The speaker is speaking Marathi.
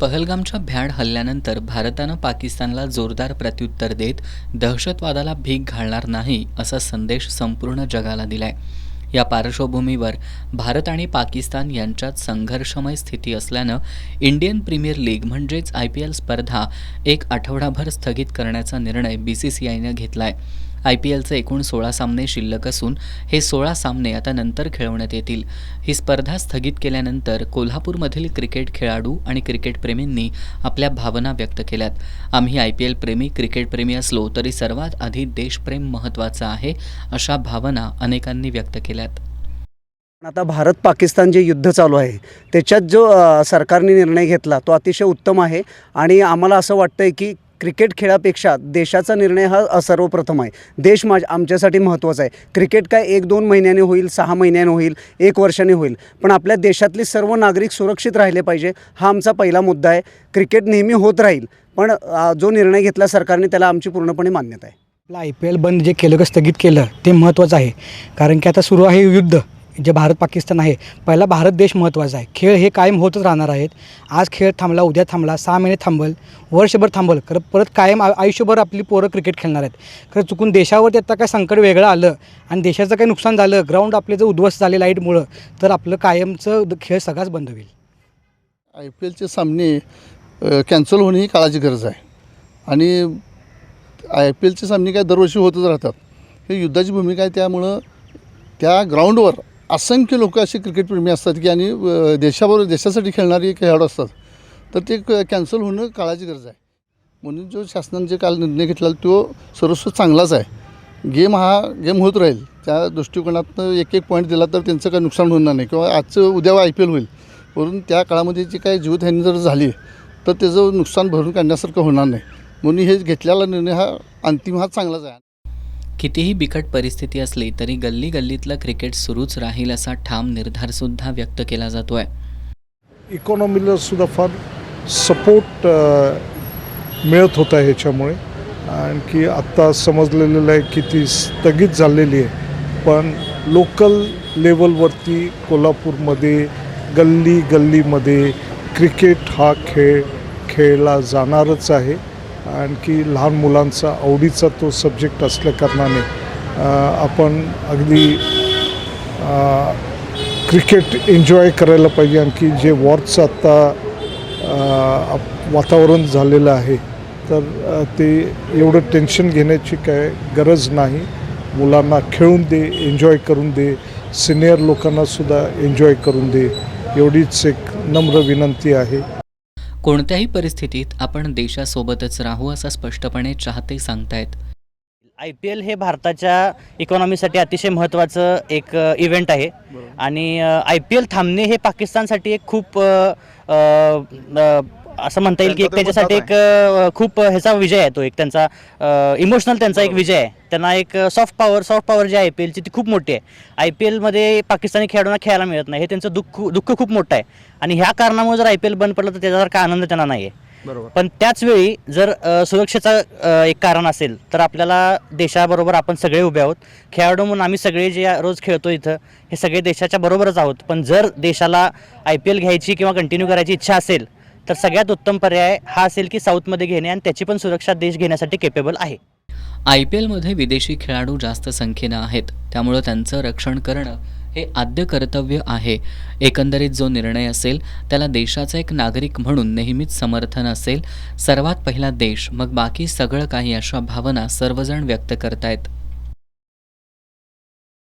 पहलगामच्या भ्याड हल्ल्यानंतर भारतानं पाकिस्तानला जोरदार प्रत्युत्तर देत दहशतवादाला भीक घालणार नाही असा संदेश संपूर्ण जगाला दिलाय। या पार्श्वभूमीवर भारत आणि पाकिस्तान यांच्यात संघर्षमय स्थिती असल्यानं इंडियन प्रीमियर लीग म्हणजेच IPL स्पर्धा एक आठवडाभर स्थगित करण्याचा निर्णय BCCIनं घेतलाय। IPLचे एकूण 16 सामने शिल्लक असून हे 16 सामने आता नंतर खेळवण्यात येतील। ही स्पर्धा स्थगित केल्यानंतर कोल्हापूरमधील क्रिकेट खेळाडू आणि क्रिकेटप्रेमींनी आपल्या भावना व्यक्त केल्यात। आम्ही IPL प्रेमी, क्रिकेटप्रेमी असलो तरी सर्वात आधी देशप्रेम महत्त्वाचं आहे, अशा भावना अनेकांनी व्यक्त केल्यात। आता भारत पाकिस्तान जे युद्ध चालू आहे त्याच्यात जो सरकारने निर्णय घेतला तो अतिशय उत्तम आहे आणि आम्हाला असं वाटतंय की क्रिकेट खेळापेक्षा देशाचा निर्णय हा सर्वप्रथम आहे। देश आमच्यासाठी महत्त्वाचा आहे। क्रिकेट काय 1-2 महिन्याने होईल, 6 महिन्याने होईल, 1 वर्षाने होईल, पण आपल्या देशातले सर्व नागरिक सुरक्षित राहिले पाहिजे हा आमचा पहिला मुद्दा आहे। क्रिकेट नेहमी होत राहील, पण जो निर्णय घेतला सरकारने त्याला आमची पूर्णपणे मान्यता आहे। आपलं IPL बंद जे केलं स्थगित केलं ते महत्त्वाचं आहे, कारण की आता सुरू आहे युद्ध जे भारत पाकिस्तान आहे। पहिला भारत देश महत्त्वाचा आहे। खेळ हे कायम होतच राहणार आहेत। आज खेळ थांबला, उद्या थांबला, 6 महिने थांबल, वर्षभर थांबल, खरं परत कायम आयुष्यभर आपली पोरं क्रिकेट खेळणार आहेत। खरं चुकून देशावरती आता काय संकट वेगळं आलं आणि देशाचं काही नुकसान झालं, ग्राउंड आपले जर उद्ध्वस्त झाले लाईटमुळं, तर आपलं कायमचं खेळ सगळाच बंद होईल। IPLचे सामने कॅन्सल होणे ही काळाची गरज आहे आणि IPLचे सामने काय दरवर्षी होतच राहतात। हे युद्धाची भूमिका आहे, त्यामुळं त्या ग्राउंडवर असंख्य लोक असे क्रिकेटप्रेमी असतात की आणि देशासाठी खेळणारे खेळाडू असतात, तर ते कॅन्सल होणं काळाची गरज आहे। म्हणून जो शासनाने जे काल निर्णय घेतला तो सर्वस्व चांगलाच आहे। गेम होत राहील, त्या दृष्टिकोनातनं एक पॉईंट दिला तर त्यांचं काही नुकसान होणार नाही किंवा आजचं उद्या IPL होईल, वरून त्या काळामध्ये जी काही जीवितहानी जर झाली तर त्याचं नुकसान भरून काढण्यासारखं होणार नाही। म्हणून हे घेतलेला निर्णय हा अंतिम हा चांगलाच आहे। कितीही बिकट परिस्थिती असली तरी गल्ली गल्लीतलं क्रिकेट सुरूच राहील असा ठाम निर्धार सुद्धा व्यक्त केला जातोय। इकॉनॉमीला सुद्धा फार सपोर्ट मिळत होता ह्याच्यामुळे, आणखी आत्ता समजलेलं आहे की ती स्थगित झालेली आहे, पण लोकल लेवलवरती कोल्हापूरमध्ये गल्ली गल्लीमध्ये क्रिकेट हा खेळ खेळला जाणारच आहे। आणखी लहान मुलांचा आवडीचा तो सब्जेक्ट असल्याकारणाने आपण अगदी क्रिकेट एन्जॉय करायला पाहिजे। आणखी जे वॉरचं आत्ता वातावरण झालेलं आहे तर ते एवढं टेन्शन घेण्याची काय गरज नाही। मुलांना खेळून दे, एन्जॉय करून दे, सिनियर लोकांनासुद्धा एन्जॉय करून दे, एवढीच एक नम्र विनंती आहे। कोणत्याही परिस्थितीत आपण देशासोबतच राहू असं स्पष्टपणे चाहते सांगतायत। IPL हे भारताच्या इकॉनॉमीसाठी अतिशय महत्त्वाचं एक इव्हेंट आहे आणि IPL थांबणे हे पाकिस्तानसाठी एक खूप असं म्हणता येईल की एक त्याच्यासाठी एक खूप ह्याचा विजय आहे, तो एक त्यांचा इमोशनल त्यांचा एक विजय आहे। त्यांना एक सॉफ्ट पॉवर जी IPLची ती खूप मोठी आहे। IPLमध्ये पाकिस्तानी खेळाडूंना खेळायला मिळत नाही, हे त्यांचं दुःख खूप मोठं आहे आणि ह्या कारणामुळे जर IPL बंद पडलं तर त्याच्यासारखा आनंद त्यांना नाही आहे। पण त्याचवेळी जर सुरक्षेचा एक कारण असेल तर आपल्याला देशाबरोबर आपण सगळे उभे आहोत। खेळाडू म्हणून आम्ही सगळे जे रोज खेळतो इथं हे सगळे देशाच्या बरोबरच आहोत, पण जर देशाला IPL घ्यायची किंवा कंटिन्यू करायची इच्छा असेल तर सगळ्यात उत्तम पर्याय हा असेल की साऊथमध्ये घेणे आणि त्याची पण सुरक्षा देश घेण्यासाठी केपेबल आहे। IPLमध्ये विदेशी खेळाडू जास्त संख्येनं आहेत, त्यामुळं त्यांचं रक्षण करणं हे आद्य कर्तव्य आहे। एकंदरीत जो निर्णय असेल त्याला देशाचा एक नागरिक म्हणून नेहमीच समर्थन असेल। सर्वात पहिला देश, मग बाकी सगळं काही, अशा भावना सर्वजण व्यक्त करतायत।